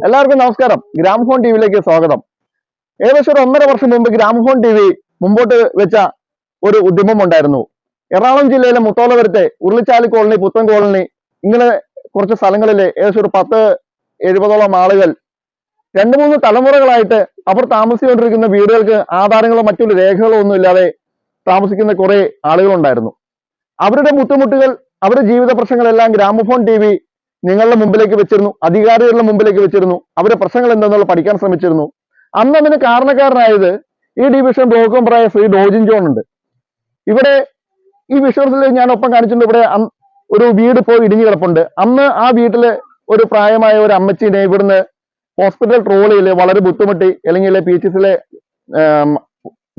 എല്ലാവർക്കും നമസ്കാരം. ഗ്രാമഫോൺ ടിവിയിലേക്ക് സ്വാഗതം. ഏകദേശം ഒരു 1.5 വർഷം മുമ്പ് ഗ്രാമഫോൺ ടി വി മുമ്പോട്ട് വെച്ച ഒരു ഉദ്യമം ഉണ്ടായിരുന്നു. എറണാകുളം ജില്ലയിലെ മുത്തോലപുരത്തെ ഉരുളിച്ചാലി കോളനി, പുത്തൻ കോളനി, ഇങ്ങനെ കുറച്ച് സ്ഥലങ്ങളിൽ ഏകദേശം ഒരു 10-70ഓളം ആളുകൾ 2-3 തലമുറകളായിട്ട് അവർ താമസിച്ചുകൊണ്ടിരിക്കുന്ന വീടുകൾക്ക് ആധാരങ്ങളോ മറ്റൊരു രേഖകളോ ഒന്നും ഇല്ലാതെ താമസിക്കുന്ന കുറെ ആളുകളുണ്ടായിരുന്നു. അവരുടെ ബുദ്ധിമുട്ടുകൾ, അവരുടെ ജീവിത പ്രശ്നങ്ങളെല്ലാം ഗ്രാമഫോൺ ടി വി നിങ്ങളുടെ മുമ്പിലേക്ക് വെച്ചിരുന്നു, അധികാരികളുടെ മുമ്പിലേക്ക് വെച്ചിരുന്നു. അവരുടെ പ്രശ്നങ്ങൾ എന്താണെന്നുള്ള പഠിക്കാൻ ശ്രമിച്ചിരുന്നു. അന്ന് അതിന് കാരണക്കാരനായത് ഈ ഡിവിഷൻ ബ്ലോക്ക് മെമ്പറായ ശ്രീ ഡോജിൻ ജോൺ ഉണ്ട്. ഇവിടെ ഈ വിഷ്വൽസിൽ ഞാൻ ഒപ്പം കാണിച്ചിട്ടുണ്ട്. ഇവിടെ ഒരു വീട് ഇപ്പോൾ ഇടിഞ്ഞു കിടപ്പുണ്ട്. അന്ന് ആ വീട്ടില് ഒരു പ്രായമായ ഒരു അമ്മച്ചീനെ ഇവിടുന്ന് ഹോസ്പിറ്റൽ ട്രോളിയിൽ വളരെ ബുദ്ധിമുട്ടി, അല്ലെങ്കിൽ PHCസിലെ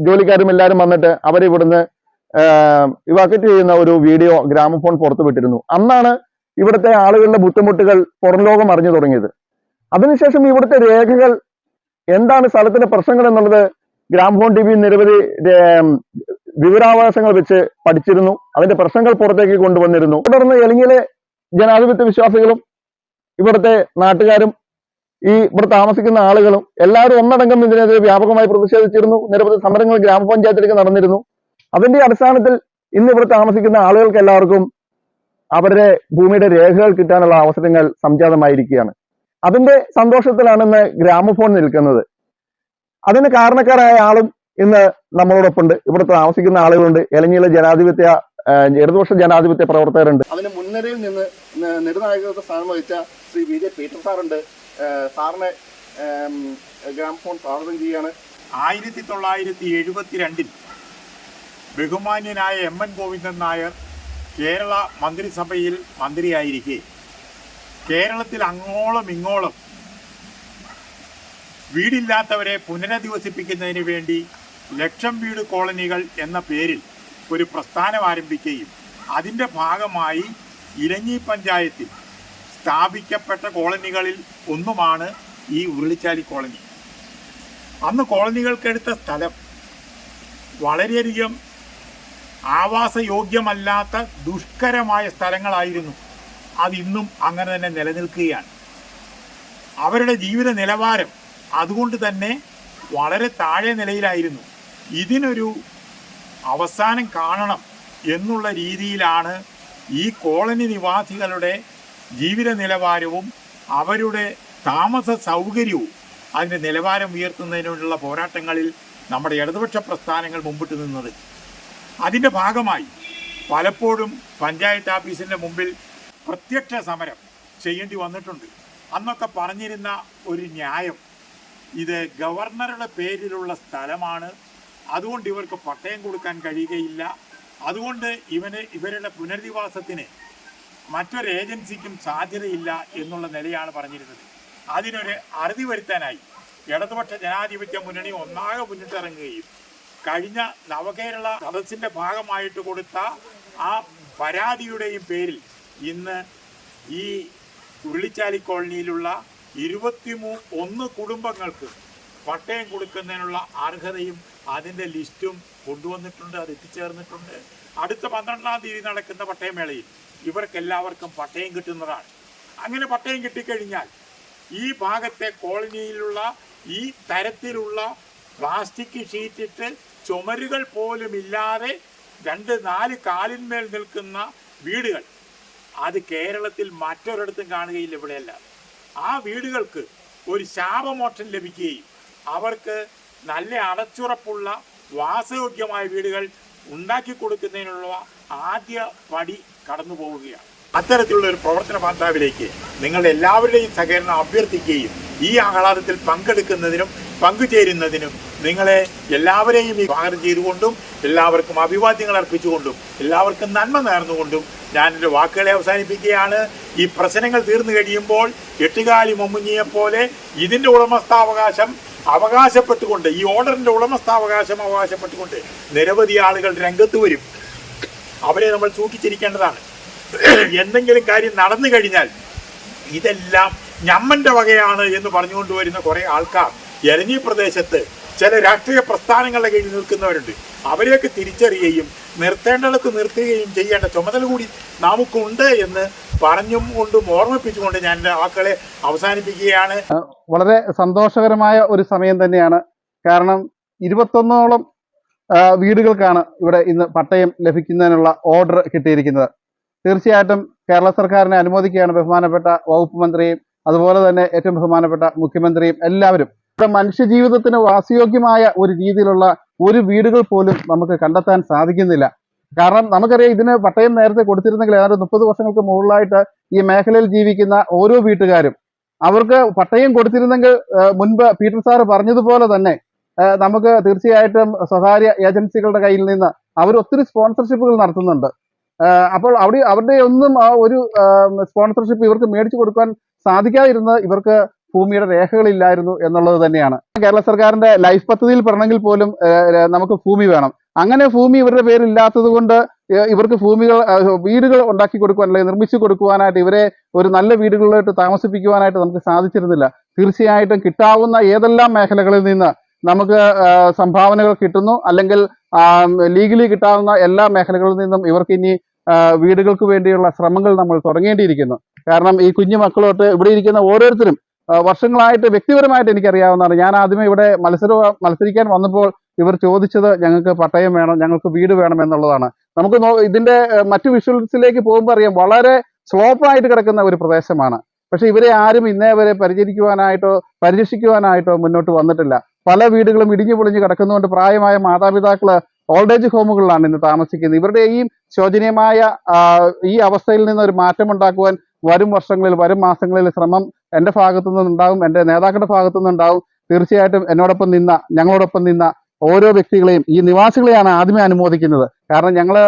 ജോലിക്കാരും എല്ലാവരും വന്നിട്ട് അവരിവിടുന്ന് ഇവാക്യുവേറ്റ് ചെയ്യുന്ന ഒരു വീഡിയോ ഗ്രാമഫോൺ പുറത്തുവിട്ടിരുന്നു. അന്നാണ് ഇവിടുത്തെ ആളുകളുടെ ബുദ്ധിമുട്ടുകൾ പുറം ലോകം അറിഞ്ഞു തുടങ്ങിയത്. അതിനുശേഷം ഇവിടുത്തെ രേഖകൾ എന്താണ്, സ്ഥലത്തിന്റെ പ്രശ്നങ്ങൾ എന്നുള്ളത് ഗ്രാമഫോൺ ടി വി നിരവധി വിവരാവകാശങ്ങൾ വെച്ച് പഠിച്ചിരുന്നു. അതിന്റെ പ്രശ്നങ്ങൾ പുറത്തേക്ക് കൊണ്ടുവന്നിരുന്നു. തുടർന്ന് എലിങ്ങിലെ ജനാധിപത്യ വിശ്വാസികളും ഇവിടുത്തെ നാട്ടുകാരും ഇവിടെ താമസിക്കുന്ന ആളുകളും എല്ലാവരും ഒന്നടങ്കം ഇതിനെതിരെ വ്യാപകമായി പ്രതിഷേധിച്ചിരുന്നു. നിരവധി സമരങ്ങൾ ഗ്രാമപഞ്ചായത്തിലേക്ക് നടന്നിരുന്നു. അതിന്റെ അടിസ്ഥാനത്തിൽ ഇന്ന് ഇവിടെ താമസിക്കുന്ന ആളുകൾക്ക് എല്ലാവർക്കും അവരുടെ ഭൂമിയുടെ രേഖകൾ കിട്ടാനുള്ള അവസരങ്ങൾ സംജാതമായിരിക്കുകയാണ്. അതിന്റെ സന്തോഷത്തിലാണ് ഇന്ന് ഗ്രാമഫോൺ നിൽക്കുന്നത്. അതിന് കാരണക്കാരായ ആളും ഇന്ന് നമ്മളോടൊപ്പമുണ്ട്. ഇവിടെ താമസിക്കുന്ന ആളുകളുണ്ട്. എലഞ്ഞിയിലെ ഇടതുപക്ഷ ജനാധിപത്യ പ്രവർത്തകരുണ്ട്. അതിന് മുൻനിരയിൽ നിന്ന് നെടുനായകത്വ സ്ഥാനം വഹിച്ച ശ്രീ VJ പീറ്റർ സാറുണ്ട്. സാറിനെ ഗ്രാമഫോൺ സ്വാഗതം ചെയ്യാണ്. 1972 ബഹുമാന്യനായ MN ഗോവിന്ദൻ നായർ കേരള മന്ത്രിസഭയിൽ മന്ത്രിയായിരിക്കെ കേരളത്തിൽ അങ്ങോളം ഇങ്ങോളം വീടില്ലാത്തവരെ പുനരധിവസിപ്പിക്കുന്നതിന് വേണ്ടി ലക്ഷം വീട് കോളനികൾ എന്ന പേരിൽ ഒരു പ്രസ്ഥാനം ആരംഭിക്കുകയും അതിൻ്റെ ഭാഗമായി ഇലഞ്ഞി പഞ്ചായത്തിൽ സ്ഥാപിക്കപ്പെട്ട കോളനികളിൽ ഒന്നുമാണ് ഈ ഉരുളിച്ചാലി കോളനി. അന്ന് കോളനികൾക്കെടുത്ത സ്ഥലം വളരെയധികം ആവാസയോഗ്യമല്ലാത്ത ദുഷ്കരമായ സ്ഥലങ്ങളായിരുന്നു. അതിന്നും അങ്ങനെ തന്നെ നിലനിൽക്കുകയാണ്. അവരുടെ ജീവിത നിലവാരം അതുകൊണ്ട് തന്നെ വളരെ താഴെ നിലയിലായിരുന്നു. ഇതിനൊരു അവസാനം കാണണം എന്നുള്ള രീതിയിലാണ് ഈ കോളനി നിവാസികളുടെ ജീവിത നിലവാരവും അവരുടെ താമസ സൗകര്യവും അതിൻ്റെ നിലവാരം ഉയർത്തുന്നതിനുള്ള പോരാട്ടങ്ങളിൽ നമ്മുടെ ഇടതുപക്ഷ പ്രസ്ഥാനങ്ങൾ മുമ്പിട്ട് നിന്നത്. അതിൻ്റെ ഭാഗമായി പലപ്പോഴും പഞ്ചായത്ത് ഓഫീസിൻ്റെ മുമ്പിൽ പ്രത്യക്ഷ സമരം ചെയ്യേണ്ടി വന്നിട്ടുണ്ട്. അന്നൊക്കെ പറഞ്ഞിരുന്ന ഒരു ന്യായം, ഇത് ഗവർണറുടെ പേരിലുള്ള സ്ഥലമാണ്, അതുകൊണ്ട് ഇവർക്ക് പട്ടയം കൊടുക്കാൻ കഴിയുകയില്ല, അതുകൊണ്ട് ഇവരുടെ പുനരധിവാസത്തിന് മറ്റൊരു ഏജൻസിക്കും സാധ്യതയില്ല എന്നുള്ള നിലയാണ് പറഞ്ഞിരുന്നത്. അതിനൊരു അറുതി വരുത്താനായി ഇടതുപക്ഷ ജനാധിപത്യ മുന്നണി ഒന്നാകെ മുന്നിട്ടിറങ്ങുകയും കഴിഞ്ഞ നവകേരള സദസ്സിൻ്റെ ഭാഗമായിട്ട് കൊടുത്ത ആ പരാതിയുടെയും പേരിൽ ഇന്ന് ഈ ഉരുളിച്ചാലി കോളനിയിലുള്ള 21 കുടുംബങ്ങൾക്ക് പട്ടയം കൊടുക്കുന്നതിനുള്ള അർഹതയും അതിൻ്റെ ലിസ്റ്റും കൊണ്ടുവന്നിട്ടുണ്ട്. അത് എത്തിച്ചേർന്നിട്ടുണ്ട്. അടുത്ത 12-ാം തീയതി നടക്കുന്ന പട്ടയമേളയിൽ ഇവർക്കെല്ലാവർക്കും പട്ടയം കിട്ടുന്നതാണ്. അങ്ങനെ പട്ടയം കിട്ടിക്കഴിഞ്ഞാൽ ഈ ഭാഗത്തെ കോളനിയിലുള്ള ഈ തരത്തിലുള്ള പ്ലാസ്റ്റിക് ഷീറ്റിട്ട് ചുമരുകൾ പോലും ഇല്ലാതെ 2-4 കാലിന്മേൽ നിൽക്കുന്ന വീടുകൾ അത് കേരളത്തിൽ മറ്റൊരിടത്തും കാണുകയില്ല, ഇവിടെയല്ല. ആ വീടുകൾക്ക് ഒരു ശാപമോക്ഷം ലഭിക്കുകയും അവർക്ക് നല്ല അടച്ചുറപ്പുള്ള വാസയോഗ്യമായ വീടുകൾ ഉണ്ടാക്കി കൊടുക്കുന്നതിനുള്ള ആദ്യ പടി കടന്നു പോവുകയാണ്. അത്തരത്തിലുള്ള ഒരു പ്രവർത്തന പാന്താവിലേക്ക് നിങ്ങളുടെ എല്ലാവരുടെയും സഹകരണം അഭ്യർത്ഥിക്കുകയും ഈ ആഹ്ലാദത്തിൽ പങ്കെടുക്കുന്നതിനും പങ്കുചേരുന്നതിനും നിങ്ങളെ എല്ലാവരെയും സ്വാഗതം ചെയ്തുകൊണ്ടും എല്ലാവർക്കും അഭിവാദ്യങ്ങൾ അർപ്പിച്ചുകൊണ്ടും എല്ലാവർക്കും നന്മ നേർന്നുകൊണ്ടും ഞാൻ എൻ്റെ വാക്കുകളെ അവസാനിപ്പിക്കുകയാണ്. ഈ പ്രശ്നങ്ങൾ തീർന്നു കഴിയുമ്പോൾ എട്ടുകാലി മമ്മുഞ്ഞിയെപ്പോലെ ഇതിൻ്റെ ഉടമസ്ഥാവകാശം അവകാശപ്പെട്ടുകൊണ്ട്, ഈ ഓർഡറിൻ്റെ ഉടമസ്ഥാവകാശം അവകാശപ്പെട്ടുകൊണ്ട് നിരവധി ആളുകൾ രംഗത്ത് വരും. അവരെ നമ്മൾ സൂക്ഷിച്ചിരിക്കേണ്ടതാണ്. എന്തെങ്കിലും കാര്യം നടന്നു കഴിഞ്ഞാൽ ഇതെല്ലാം ഞമ്മൻ്റെ വകയാണ് എന്ന് പറഞ്ഞുകൊണ്ട് വരുന്ന കുറേ ആൾക്കാർ എലഞ്ഞി പ്രദേശത്ത് ചില രാഷ്ട്രീയ പ്രസ്ഥാനങ്ങളുടെ കീഴിൽ നിൽക്കുന്നവരുണ്ട്. അവരെയൊക്കെ തിരിച്ചറിയുകയും നിർത്തേണ്ടിടത്ത് നിർത്തുകയും ചെയ്യേണ്ട ചുമതല കൂടി നമുക്കുണ്ട് എന്ന് പറഞ്ഞും കൊണ്ടും ഓർമ്മിപ്പിച്ചുകൊണ്ട് ഞാൻ എൻ്റെ വാക്കുകളെ അവസാനിപ്പിക്കുകയാണ്. വളരെ സന്തോഷകരമായ ഒരു സമയം തന്നെയാണ്. കാരണം 21ഓളം വീടുകൾക്കാണ് ഇവിടെ ഇന്ന് പട്ടയം ലഭിക്കുന്നതിനുള്ള ഓർഡർ കിട്ടിയിരിക്കുന്നത്. തീർച്ചയായിട്ടും കേരള സർക്കാരിനെ അനുമോദിക്കുകയാണ് ബഹുമാനപ്പെട്ട വകുപ്പ് മന്ത്രിയും അതുപോലെ തന്നെ ഏറ്റവും ബഹുമാനപ്പെട്ട മുഖ്യമന്ത്രിയും എല്ലാവരും. ഇവിടെ മനുഷ്യജീവിതത്തിന് വാസയോഗ്യമായ ഒരു രീതിയിലുള്ള ഒരു വീടുകൾ പോലും നമുക്ക് കണ്ടെത്താൻ സാധിക്കുന്നില്ല. കാരണം നമുക്കറിയാം, ഇതിന് പട്ടയം നേരത്തെ കൊടുത്തിരുന്നെങ്കിൽ ഏതാണ്ട് 30 വർഷങ്ങൾക്ക് മുകളിലായിട്ട് ഈ മേഖലയിൽ ജീവിക്കുന്ന ഓരോ വീട്ടുകാരും അവർക്ക് പട്ടയം കൊടുത്തിരുന്നെങ്കിൽ മുൻപ് പീറ്റർ സാറ് പറഞ്ഞതുപോലെ തന്നെ നമുക്ക് തീർച്ചയായിട്ടും സ്വകാര്യ ഏജൻസികളുടെ കയ്യിൽ നിന്ന് അവർ ഒത്തിരി സ്പോൺസർഷിപ്പുകൾ നടത്തുന്നുണ്ട്. അപ്പോൾ അവരുടെ ഒന്നും ആ ഒരു സ്പോൺസർഷിപ്പ് ഇവർക്ക് മേടിച്ചു കൊടുക്കാൻ സാധിക്കാതിരുന്നത് ഇവർക്ക് ഭൂമിയുടെ രേഖകളില്ലായിരുന്നു എന്നുള്ളത് തന്നെയാണ്. കേരള സർക്കാരിന്റെ ലൈഫ് പദ്ധതിയിൽ പറഞ്ഞെങ്കിൽ പോലും നമുക്ക് ഭൂമി വേണം. അങ്ങനെ ഭൂമി ഇവരുടെ പേരില്ലാത്തത് കൊണ്ട് ഇവർക്ക് വീടുകൾ ഉണ്ടാക്കി കൊടുക്കുവാൻ അല്ലെങ്കിൽ നിർമ്മിച്ചു കൊടുക്കുവാനായിട്ട് ഇവരെ ഒരു നല്ല വീടുകളിലോട്ട് താമസിപ്പിക്കുവാനായിട്ട് നമുക്ക് സാധിച്ചിരുന്നില്ല. തീർച്ചയായിട്ടും കിട്ടാവുന്ന ഏതെല്ലാം മേഖലകളിൽ നിന്ന് നമുക്ക് സംഭാവനകൾ കിട്ടുന്നു, അല്ലെങ്കിൽ ലീഗലി കിട്ടാവുന്ന എല്ലാ മേഖലകളിൽ നിന്നും ഇവർക്ക് ഇനി വീടുകൾക്ക് വേണ്ടിയുള്ള ശ്രമങ്ങൾ നമ്മൾ തുടങ്ങേണ്ടിയിരിക്കുന്നു. കാരണം ഈ കുഞ്ഞു മക്കളോട്ട് ഇവിടെ ഇരിക്കുന്ന ഓരോരുത്തരും വർഷങ്ങളായിട്ട് വ്യക്തിപരമായിട്ട് എനിക്കറിയാവുന്നതാണ്. ഞാൻ ആദ്യമേ ഇവിടെ മത്സരിക്കാൻ വന്നപ്പോൾ ഇവർ ചോദിച്ചത് ഞങ്ങൾക്ക് പട്ടയം വേണം, ഞങ്ങൾക്ക് വീട് വേണം എന്നുള്ളതാണ്. നമുക്ക് ഇതിന്റെ മറ്റു വിഷ്വൽസിലേക്ക് പോകുമ്പോൾ അറിയാം, വളരെ സ്ലോപ്പായിട്ട് കിടക്കുന്ന ഒരു പ്രദേശമാണ്. പക്ഷെ ഇവരെ ആരും ഇന്നേ വരെ പരിരക്ഷിക്കുവാനായിട്ടോ മുന്നോട്ട് വന്നിട്ടില്ല. പല വീടുകളും ഇടിഞ്ഞു പൊളിഞ്ഞ് കിടക്കുന്നതുകൊണ്ട് പ്രായമായ മാതാപിതാക്കള് ഓൾഡ് ഏജ് ഹോമുകളിലാണ് ഇന്ന് താമസിക്കുന്നത്. ഇവരുടെ ഈ ശോചനീയമായ ഈ അവസ്ഥയിൽ നിന്ന് ഒരു മാറ്റമുണ്ടാക്കുവാൻ വരും വർഷങ്ങളിൽ, വരും മാസങ്ങളിൽ ശ്രമം എൻ്റെ ഭാഗത്തു നിന്നുണ്ടാവും, എൻ്റെ നേതാക്കളുടെ ഭാഗത്തു നിന്നുണ്ടാവും. തീർച്ചയായിട്ടും ഞങ്ങളോടൊപ്പം നിന്ന ഓരോ വ്യക്തികളെയും, ഈ നിവാസികളെയാണ് ആദ്യമേ അനുമോദിക്കുന്നത്. കാരണം ഞങ്ങള്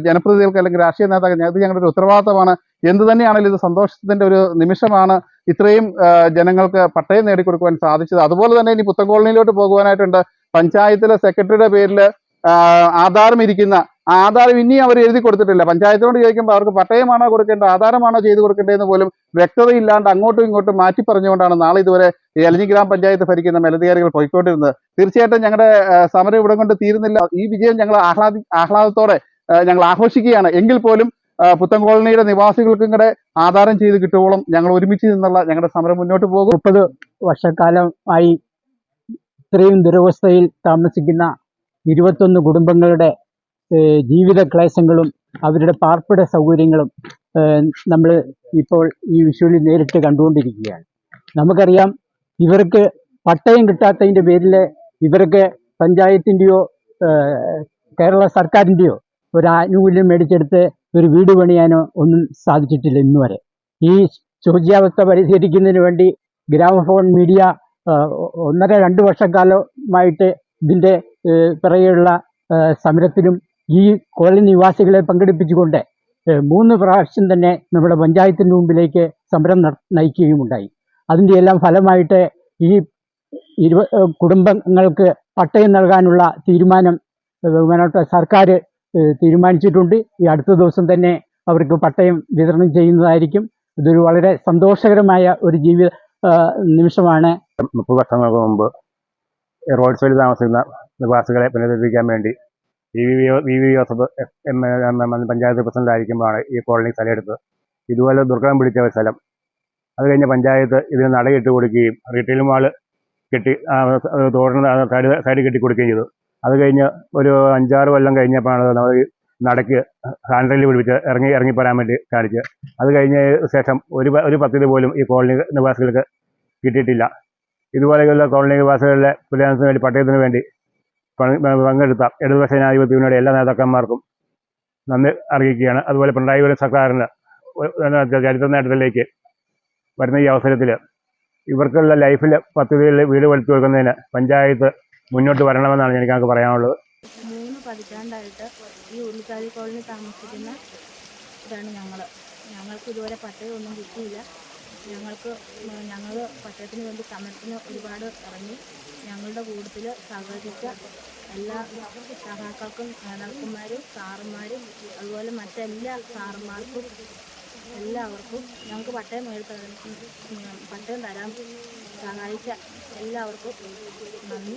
ജനപ്രതിനിധികൾക്ക് അല്ലെങ്കിൽ രാഷ്ട്രീയ നേതാക്കൾ, ഇത് ഞങ്ങളുടെ ഒരു ഉത്തരവാദിത്തമാണ്. എന്ത് തന്നെയാണെങ്കിലും ഇത് സന്തോഷത്തിന്റെ ഒരു നിമിഷമാണ്. ഇത്രയും ജനങ്ങൾക്ക് പട്ടയം നേടിക്കൊടുക്കുവാൻ സാധിച്ചത്. അതുപോലെ തന്നെ ഇനി പുത്തൻ കോളനിയിലോട്ട് പോകുവാനായിട്ടുണ്ട്. പഞ്ചായത്തിലെ സെക്രട്ടറിയുടെ പേരിൽ ആധാരം ഇരിക്കുന്ന ആധാരം ഇനി അവർ എഴുതി കൊടുത്തിട്ടില്ല. പഞ്ചായത്തിനോട് ചോദിക്കുമ്പോൾ അവർക്ക് പട്ടയമാണോ കൊടുക്കേണ്ടത്, ആധാരമാണോ ചെയ്തു കൊടുക്കേണ്ടതെന്ന് പോലും വ്യക്തതയില്ലാണ്ട് അങ്ങോട്ടും ഇങ്ങോട്ടും മാറ്റി പറഞ്ഞുകൊണ്ടാണ് നാളെ ഇതുവരെ എലഞ്ഞി ഗ്രാമപഞ്ചായത്ത് ഭരിക്കുന്ന മേലധികാരികൾ പോയിക്കൊണ്ടിരുന്നത്. തീർച്ചയായിട്ടും ഞങ്ങളുടെ സമരം ഇവിടെ കൊണ്ട് തീരുന്നില്ല. ഈ വിജയം ഞങ്ങൾ ആഹ്ലാദത്തോടെ ഞങ്ങൾ ആഘോഷിക്കുകയാണ്. എങ്കിൽ പോലും പുത്തൻ കോളനിയുടെ നിവാസികൾക്കും കൂടെ ആധാരം ചെയ്ത് കിട്ടുവോളം ഞങ്ങൾ ഒരുമിച്ച് നിന്നുള്ള ഞങ്ങളുടെ സമരം മുന്നോട്ട് പോകും. 30 വർഷക്കാലമായി ഇത്രയും ദുരവസ്ഥയിൽ താമസിക്കുന്ന 21 കുടുംബങ്ങളുടെ ജീവിത ക്ലേശങ്ങളും അവരുടെ പാർപ്പിട സൗകര്യങ്ങളും നമ്മൾ ഇപ്പോൾ ഈ വിഷ്വലിൽ നേരിട്ട് കണ്ടുകൊണ്ടിരിക്കുകയാണ്. നമുക്കറിയാം, ഇവർക്ക് പട്ടയം കിട്ടാത്തതിൻ്റെ പേരിൽ ഇവർക്ക് പഞ്ചായത്തിൻ്റെയോ കേരള സർക്കാരിൻ്റെയോ ഒരു ആനുകൂല്യം മേടിച്ചെടുത്ത് ഒരു വീട് പണിയാനോ ഒന്നും സാധിച്ചിട്ടില്ല ഇന്ന് വരെ. ഈ ശോച്യാവസ്ഥ പരിഹരിക്കുന്നതിന് വേണ്ടി ഗ്രാമഫോൺ മീഡിയ 1.5-2 വർഷക്കാലമായിട്ട് ഇതിൻ്റെ പിറകെയുള്ള സമരത്തിലും ഈ കോളനി നിവാസികളെ പങ്കെടുപ്പിച്ചുകൊണ്ട് 3 പ്രാവശ്യം തന്നെ നമ്മുടെ പഞ്ചായത്തിൻ്റെ മുമ്പിലേക്ക് സമരം നയിക്കുകയുമുണ്ടായി. അതിൻ്റെ എല്ലാം ഫലമായിട്ട് ഈ കുടുംബങ്ങൾക്ക് പട്ടയം നൽകാനുള്ള തീരുമാനം ബഹുമാനപ്പെട്ട സർക്കാർ തീരുമാനിച്ചിട്ടുണ്ട്. ഈ അടുത്ത ദിവസം തന്നെ അവർക്ക് പട്ടയം വിതരണം ചെയ്യുന്നതായിരിക്കും. ഇതൊരു വളരെ സന്തോഷകരമായ ഒരു ജീവിത നിമിഷമാണ്. 30 വർഷങ്ങൾക്ക് മുമ്പ് റോഡ് സൈഡിൽ താമസിക്കുന്ന നിവാസികളെ പുനരുദ്ധരിക്കാൻ വേണ്ടി V V Joseph panchayat president ആയിരിക്കുമ്പോഴാണ് ഈ കോളനി സ്ഥലം എടുത്തത്. ഇതുപോലെ ദുർഗം പിടിച്ച ഒരു സ്ഥലം. അത് കഴിഞ്ഞ് പഞ്ചായത്ത് ഇതിന് നടയിട്ട് കൊടുക്കുകയും റീറ്റെയിൽ മാള് കെട്ടി തോടിന് സൈഡ് കെട്ടി കൊടുക്കുകയും ചെയ്തു. അത് കഴിഞ്ഞ് ഒരു 5-6 കൊല്ലം കഴിഞ്ഞപ്പോഴാണ് നമ്മൾ നടക്ക് ഹാൻഡ് റെയിൽ പിടിപ്പിച്ച് ഇറങ്ങിപ്പോരാൻ വേണ്ടി കാണിച്ച്. അത് കഴിഞ്ഞ ശേഷം ഒരു പദ്ധതി പോലും ഈ കോളനി നിവാസികൾക്ക് കിട്ടിയിട്ടില്ല. ഇതുപോലെയുള്ള കോളനി നിവാസികളുടെ പുനരധിവാസത്തിന് വേണ്ടി പട്ടയത്തിന് വേണ്ടി പങ്കെടുത്ത ഇടതുപക്ഷ ജനാധിപത്യത്തിനോട് എല്ലാ നേതാക്കന്മാർക്കും നന്ദി അറിയിക്കുകയാണ്. അതുപോലെ പിണറായി സർക്കാരിന് ചരിത്ര നേട്ടത്തിലേക്ക് വരുന്ന ഈ അവസരത്തിൽ ഇവർക്കുള്ള ലൈഫിൽ പദ്ധതികളിൽ വീട് വരുത്തി കൊടുക്കുന്നതിന് പഞ്ചായത്ത് മുന്നോട്ട് വരണമെന്നാണ് എനിക്ക് പറയാനുള്ളത്. 3 പതിറ്റാണ്ടായിട്ട് ഈ ഉള്ളിക്കാരി കോളനി താമസിക്കുന്ന ഇതാണ് ഞങ്ങൾക്ക് ഇതുവരെ പട്ടയമൊന്നും കിട്ടിയില്ല. ഞങ്ങൾ പട്ടയത്തിന് വേണ്ടി സമരത്തിന് ഒരുപാട് ഇറങ്ങി. ഞങ്ങളുടെ കൂട്ടത്തിൽ സഹകരിച്ച എല്ലാ സഹാക്കൾക്കും നേതാക്കന്മാരും സാറന്മാരും അതുപോലെ മറ്റെല്ലാ സാറന്മാർക്കും എല്ലാവർക്കും ഞങ്ങൾക്ക് പട്ടയം തരാൻ സഹായിച്ച എല്ലാവർക്കും നന്ദി.